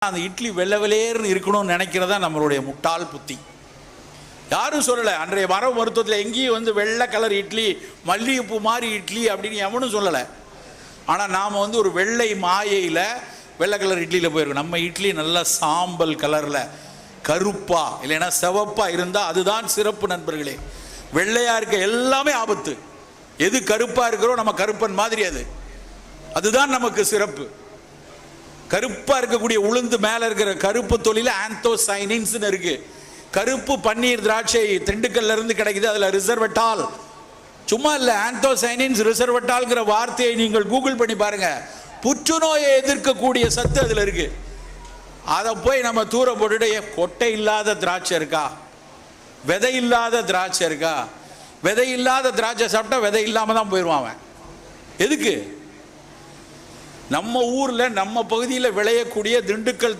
அந்த இட்லி வெள்ளை வெளேர்னு இருக்கணும்னு நினைக்கிறதா நம்மளுடைய முட்டாள் புத்தி. யாரும் சொல்லலை. அன்றைய மரபு மருத்துவத்தில் எங்கேயும் வெள்ளை கலர் இட்லி, மல்லிகைப்பூ மாதிரி இட்லி அப்படின்னு எவனும் சொல்லலை. ஆனால் நாம் ஒரு வெள்ளை மாயையில் வெள்ளை கலர் இட்லியில் போயிருக்கோம். நம்ம இட்லி நல்லா சாம்பல் கலரில் கருப்பா இல்லைன்னா சிவப்பாக இருந்தால் அதுதான் சிறப்பு நண்பர்களே. வெள்ளையாக இருக்க எல்லாமே ஆபத்து. எது கருப்பாக இருக்கிறோம் நம்ம கருப்பன் மாதிரி அதுதான் நமக்கு சிறப்பு. கருப்பாக இருக்கக்கூடிய உளுந்து மேலே இருக்கிற கருப்பு தொழில ஆந்தோசைனின்ஸ் இருக்கு. கருப்பு பன்னீர் திராட்சை திண்டுக்கல்ல இருந்து கிடைக்குது. அதில் ரிசர்வட்டால், சும்மா இல்லை, ஆந்தோசைனின்ஸ் ரிசர்வட்டால்ங்கிற வார்த்தையை நீங்கள் கூகுள் பண்ணி பாருங்க. புற்றுநோயை எதிர்க்கக்கூடிய சத்து அதில் இருக்கு. அதை போய் நம்ம தூர போட்டுட்டு கொட்டை இல்லாத திராட்சை இருக்கா, விதை இல்லாத திராட்சை இருக்கா? விதை இல்லாத திராட்சை சாப்பிட்டா விதை இல்லாமல் தான் போயிடுவான் அவன். எதுக்கு? நம்ம ஊரில் நம்ம பகுதியில் விளையக்கூடிய திண்டுக்கல்